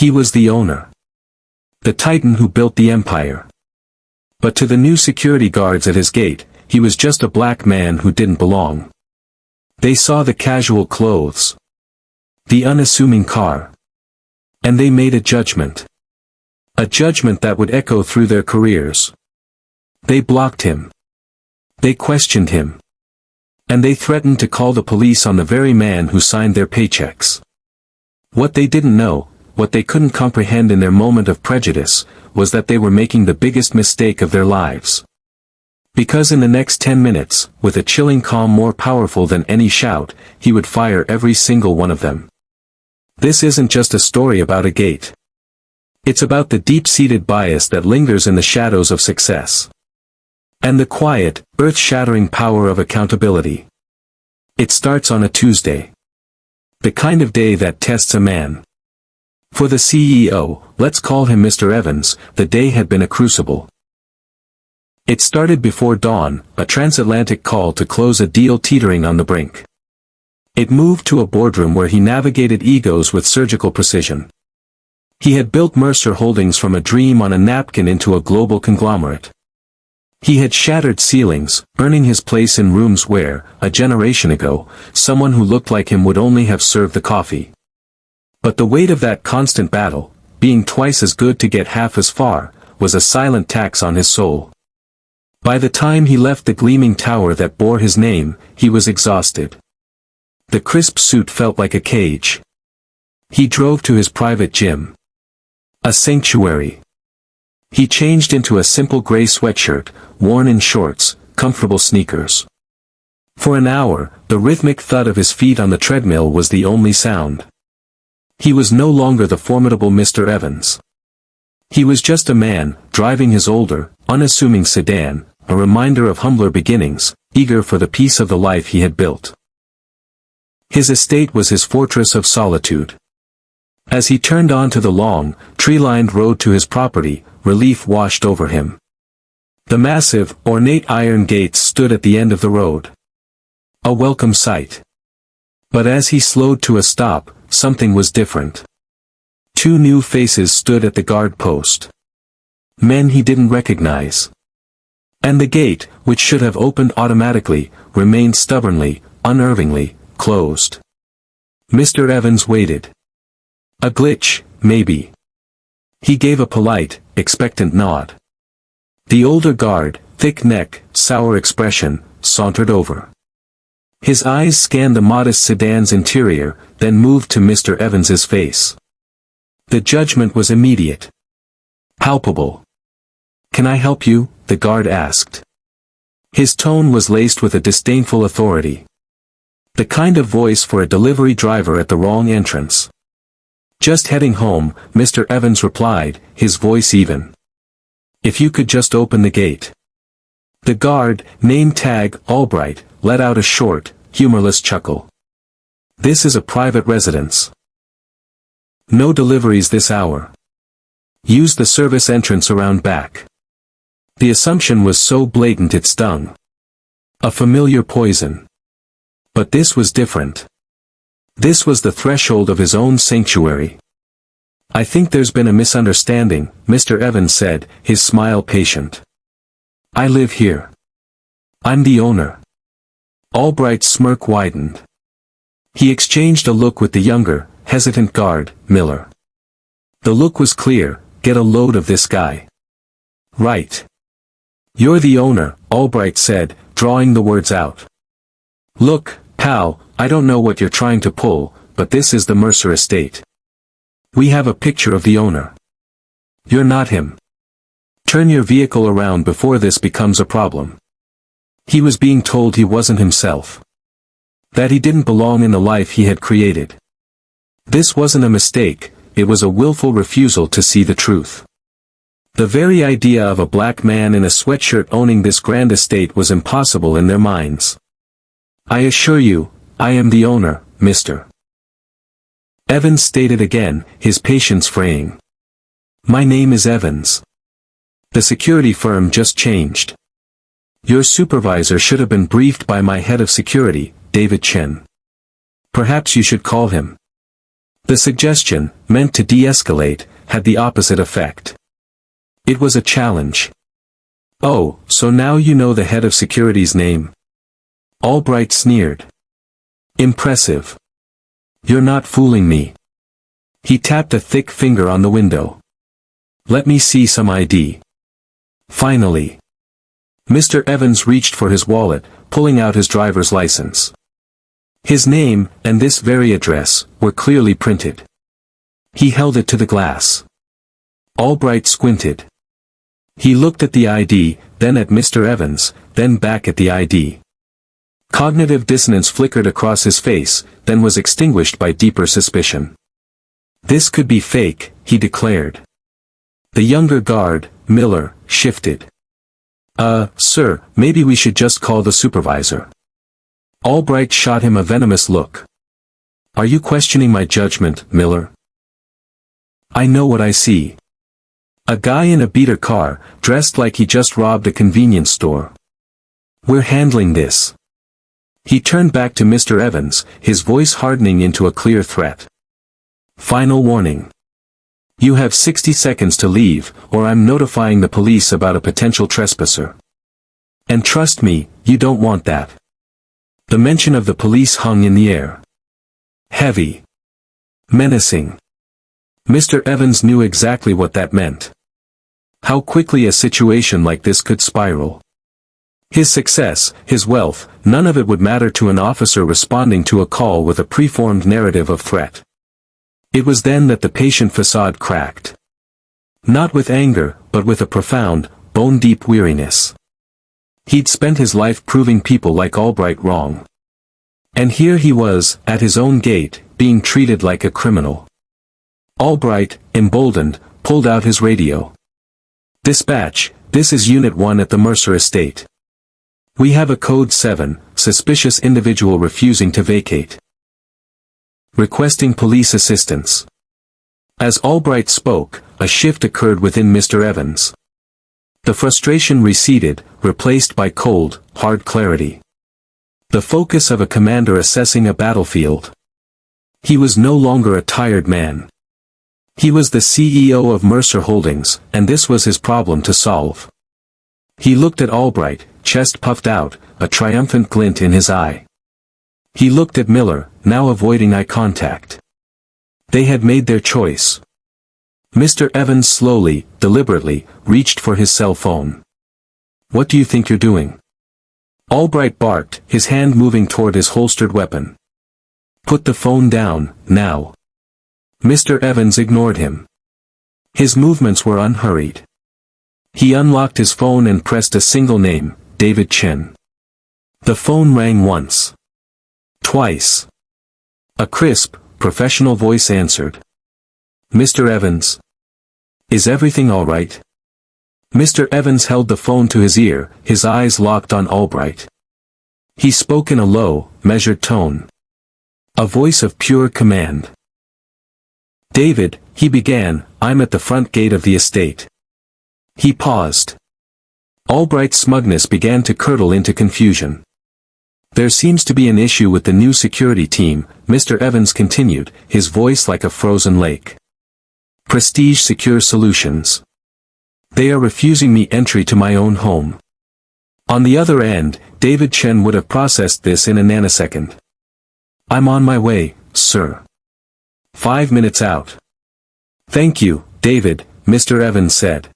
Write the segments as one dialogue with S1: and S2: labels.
S1: He was the owner. The titan who built the empire. But to the new security guards at his gate, he was just a black man who didn't belong. They saw the casual clothes, the unassuming car, and they made a judgment. A judgment that would echo through their careers. They blocked him. They questioned him. And they threatened to call the police on the very man who signed their paychecks. What they didn't know, what they couldn't comprehend in their moment of prejudice, was that they were making the biggest mistake of their lives. Because in the next 10 minutes, with a chilling calm more powerful than any shout, he would fire every single one of them. This isn't just a story about a gate. It's about the deep-seated bias that lingers in the shadows of success. And the quiet, earth-shattering power of accountability. It starts on a Tuesday. The kind of day that tests a man. For the CEO, let's call him Mr. Evans, the day had been a crucible. It started before dawn, a transatlantic call to close a deal teetering on the brink. It moved to a boardroom where he navigated egos with surgical precision. He had built Mercer Holdings from a dream on a napkin into a global conglomerate. He had shattered ceilings, earning his place in rooms where, a generation ago, someone who looked like him would only have served the coffee. But the weight of that constant battle, being twice as good to get half as far, was a silent tax on his soul. By the time he left the gleaming tower that bore his name, he was exhausted. The crisp suit felt like a cage. He drove to his private gym. A sanctuary. He changed into a simple gray sweatshirt, worn in shorts, comfortable sneakers. For an hour, the rhythmic thud of his feet on the treadmill was the only sound. He was no longer the formidable Mr. Evans. He was just a man, driving his older, unassuming sedan, a reminder of humbler beginnings, eager for the peace of the life he had built. His estate was his fortress of solitude. As he turned onto the long, tree-lined road to his property, relief washed over him. The massive, ornate iron gates stood at the end of the road. A welcome sight. But as he slowed to a stop, something was different. Two new faces stood at the guard post. Men he didn't recognize. And the gate, which should have opened automatically, remained stubbornly, unnervingly, closed. Mr. Evans waited. A glitch, maybe. He gave a polite, expectant nod. The older guard, thick neck, sour expression, sauntered over. His eyes scanned the modest sedan's interior, then moved to Mr. Evans's face. The judgment was immediate. Palpable. "Can I help you?" the guard asked. His tone was laced with a disdainful authority. The kind of voice for a delivery driver at the wrong entrance. "Just heading home," Mr. Evans replied, his voice even. "If you could just open the gate." The guard, name tag Albright, let out a short, humorless chuckle. "This is a private residence. No deliveries this hour. Use the service entrance around back." The assumption was so blatant it stung. A familiar poison. But this was different. This was the threshold of his own sanctuary. "I think there's been a misunderstanding," Mr. Evans said, his smile patient. "I live here. I'm the owner." Albright's smirk widened. He exchanged a look with the younger, hesitant guard, Miller. The look was clear: get a load of this guy. "Right. You're the owner," Albright said, drawing the words out. "Look, pal, I don't know what you're trying to pull, but this is the Mercer estate. We have a picture of the owner. You're not him. Turn your vehicle around before this becomes a problem." He was being told he wasn't himself. That he didn't belong in the life he had created. This wasn't a mistake, it was a willful refusal to see the truth. The very idea of a black man in a sweatshirt owning this grand estate was impossible in their minds. "I assure you, I am the owner, Mr. Evans stated again, his patience fraying. "My name is Evans. The security firm just changed. Your supervisor should have been briefed by my head of security, David Chen. Perhaps you should call him." The suggestion, meant to de-escalate, had the opposite effect. It was a challenge. "Oh, so now you know the head of security's name?" Albright sneered. "Impressive. You're not fooling me." He tapped a thick finger on the window. "Let me see some ID." Finally. Mr. Evans reached for his wallet, pulling out his driver's license. His name, and this very address, were clearly printed. He held it to the glass. Albright squinted. He looked at the ID, then at Mr. Evans, then back at the ID. Cognitive dissonance flickered across his face, then was extinguished by deeper suspicion. "This could be fake," he declared. The younger guard, Miller, shifted. Sir, maybe we should just call the supervisor." Albright shot him a venomous look. "Are you questioning my judgment, Miller?" "I know what I see. A guy in a beater car, dressed like he just robbed a convenience store. We're handling this." He turned back to Mr. Evans, his voice hardening into a clear threat. "Final warning. You have 60 seconds to leave, or I'm notifying the police about a potential trespasser. And trust me, you don't want that." The mention of the police hung in the air. Heavy. Menacing. Mr. Evans knew exactly what that meant. How quickly a situation like this could spiral. His success, his wealth, none of it would matter to an officer responding to a call with a preformed narrative of threat. It was then that the patient facade cracked. Not with anger, but with a profound, bone-deep weariness. He'd spent his life proving people like Albright wrong. And here he was, at his own gate, being treated like a criminal. Albright, emboldened, pulled out his radio. "Dispatch, this is Unit 1 at the Mercer estate. We have a code 7, suspicious individual refusing to vacate. Requesting police assistance." As Albright spoke, a shift occurred within Mr. Evans. The frustration receded, replaced by cold, hard clarity. The focus of a commander assessing a battlefield. He was no longer a tired man. He was the CEO of Mercer Holdings, and this was his problem to solve. He looked at Albright, chest puffed out, a triumphant glint in his eye. He looked at Miller, now avoiding eye contact. They had made their choice. Mr. Evans slowly, deliberately, reached for his cell phone. "What do you think you're doing?" Albright barked, his hand moving toward his holstered weapon. "Put the phone down, now." Mr. Evans ignored him. His movements were unhurried. He unlocked his phone and pressed a single name, David Chen. The phone rang once. Twice. A crisp, professional voice answered. "Mr. Evans? Is everything all right?" Mr. Evans held the phone to his ear, his eyes locked on Albright. He spoke in a low, measured tone. A voice of pure command. "David," he began, "I'm at the front gate of the estate." He paused. Albright's smugness began to curdle into confusion. "There seems to be an issue with the new security team," Mr. Evans continued, his voice like a frozen lake. "Prestige Secure Solutions. They are refusing me entry to my own home." On the other end, David Chen would have processed this in a nanosecond. "I'm on my way, sir. 5 minutes out." "Thank you, David," Mr. Evans said.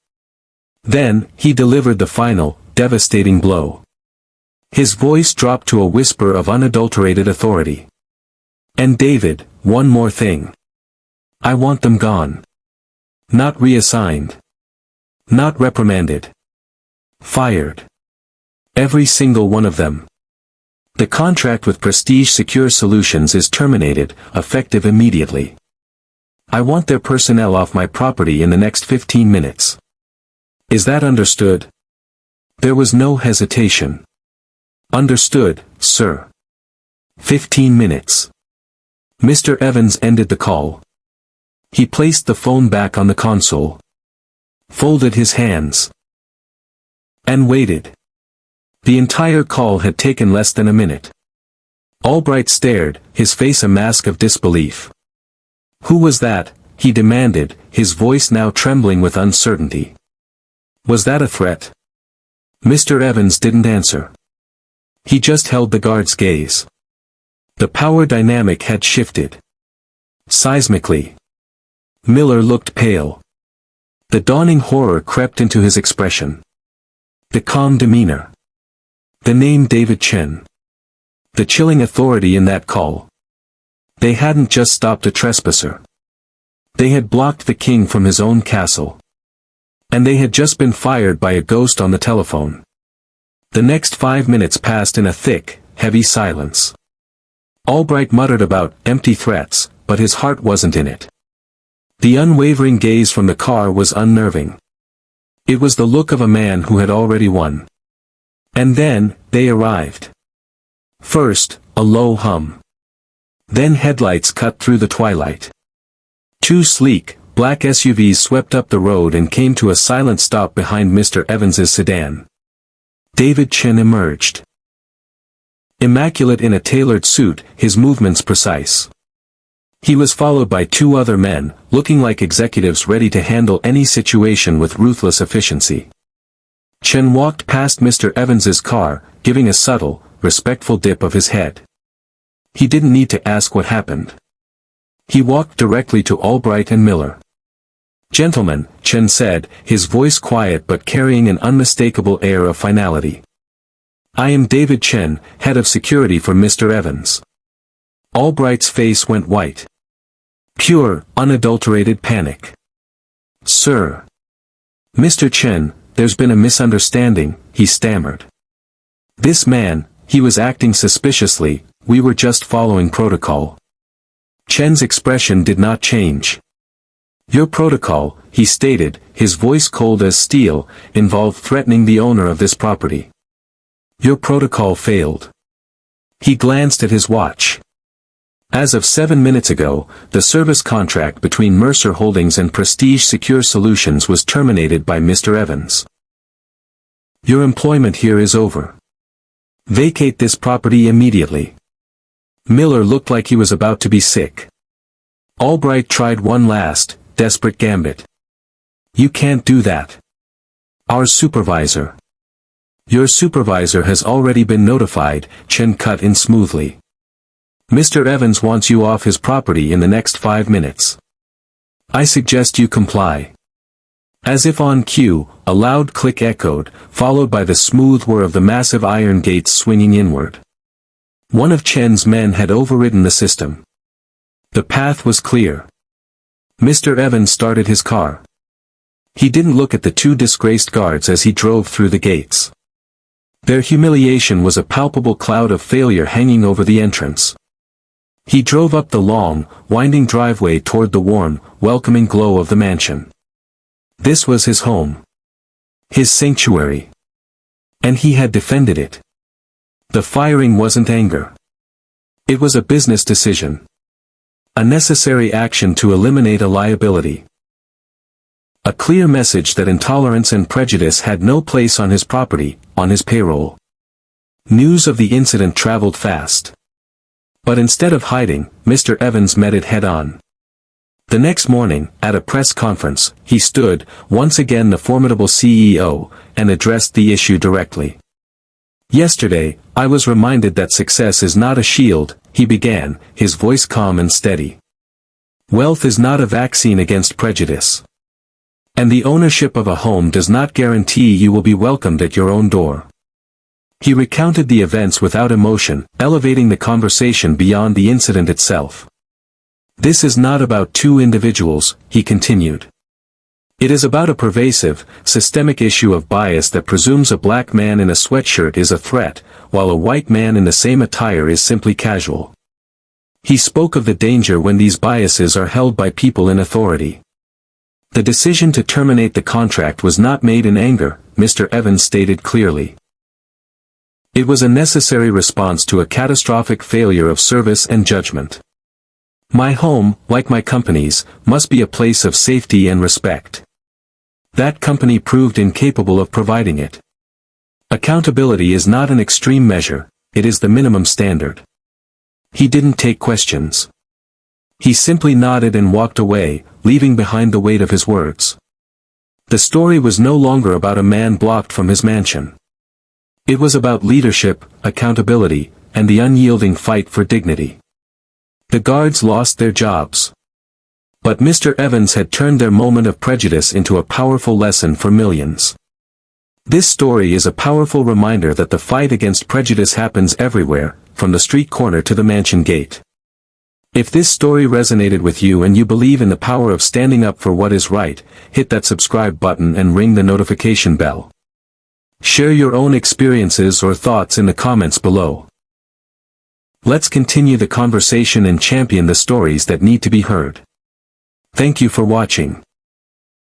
S1: Then, he delivered the final, devastating blow. His voice dropped to a whisper of unadulterated authority. "And David, one more thing. I want them gone. Not reassigned. Not reprimanded. Fired. Every single one of them. The contract with Prestige Secure Solutions is terminated, effective immediately. I want their personnel off my property in the next 15 minutes. Is that understood?" There was no hesitation. "Understood, sir." 15 minutes. Mr. Evans ended the call. He placed the phone back on the console. Folded his hands. And waited. The entire call had taken less than a minute. Albright stared, his face a mask of disbelief. "Who was that?" he demanded, his voice now trembling with uncertainty. "Was that a threat?" Mr. Evans didn't answer. He just held the guard's gaze. The power dynamic had shifted. Seismically. Miller looked pale. The dawning horror crept into his expression. The calm demeanor. The name David Chen. The chilling authority in that call. They hadn't just stopped a trespasser. They had blocked the king from his own castle. And they had just been fired by a ghost on the telephone. The next 5 minutes passed in a thick, heavy silence. Albright muttered about empty threats, but his heart wasn't in it. The unwavering gaze from the car was unnerving. It was the look of a man who had already won. And then, they arrived. First, a low hum. Then headlights cut through the twilight. Two sleek, black SUVs swept up the road and came to a silent stop behind Mr. Evans's sedan. David Chen emerged. Immaculate in a tailored suit, his movements precise. He was followed by two other men, looking like executives ready to handle any situation with ruthless efficiency. Chen walked past Mr. Evans's car, giving a subtle, respectful dip of his head. He didn't need to ask what happened. He walked directly to Albright and Miller. "Gentlemen," Chen said, his voice quiet but carrying an unmistakable air of finality. "I am David Chen, head of security for Mr. Evans." Albright's face went white. Pure, unadulterated panic. "Sir." "Mr. Chen, there's been a misunderstanding," he stammered. "This man, he was acting suspiciously, we were just following protocol." Chen's expression did not change. "Your protocol," he stated, his voice cold as steel, "involved threatening the owner of this property. Your protocol failed." He glanced at his watch. As of 7 minutes ago, the service contract between Mercer Holdings and Prestige Secure Solutions was terminated by Mr. Evans. Your employment here is over. Vacate this property immediately. Miller looked like he was about to be sick. Albright tried one last, desperate gambit. You can't do that. Our supervisor. Your supervisor has already been notified, Chen cut in smoothly. Mr. Evans wants you off his property in the next 5 minutes. I suggest you comply. As if on cue, a loud click echoed, followed by the smooth whir of the massive iron gates swinging inward. One of Chen's men had overridden the system. The path was clear. Mr. Evans started his car. He didn't look at the two disgraced guards as he drove through the gates. Their humiliation was a palpable cloud of failure hanging over the entrance. He drove up the long, winding driveway toward the warm, welcoming glow of the mansion. This was his home. His sanctuary. And he had defended it. The firing wasn't anger. It was a business decision. A necessary action to eliminate a liability. A clear message that intolerance and prejudice had no place on his property, on his payroll. News of the incident traveled fast. But instead of hiding, Mr. Evans met it head-on. The next morning, at a press conference, he stood, once again the formidable CEO, and addressed the issue directly. Yesterday, I was reminded that success is not a shield, he began, his voice calm and steady. Wealth is not a vaccine against prejudice. And the ownership of a home does not guarantee you will be welcomed at your own door. He recounted the events without emotion, elevating the conversation beyond the incident itself. This is not about two individuals, he continued. It is about a pervasive, systemic issue of bias that presumes a black man in a sweatshirt is a threat, while a white man in the same attire is simply casual. He spoke of the danger when these biases are held by people in authority. The decision to terminate the contract was not made in anger, Mr. Evans stated clearly. It was a necessary response to a catastrophic failure of service and judgment. My home, like my company's, must be a place of safety and respect. That company proved incapable of providing it. Accountability is not an extreme measure, it is the minimum standard. He didn't take questions. He simply nodded and walked away, leaving behind the weight of his words. The story was no longer about a man blocked from his mansion. It was about leadership, accountability, and the unyielding fight for dignity. The guards lost their jobs. But Mr. Evans had turned their moment of prejudice into a powerful lesson for millions. This story is a powerful reminder that the fight against prejudice happens everywhere, from the street corner to the mansion gate. If this story resonated with you and you believe in the power of standing up for what is right, hit that subscribe button and ring the notification bell. Share your own experiences or thoughts in the comments below. Let's continue the conversation and champion the stories that need to be heard. Thank you for watching.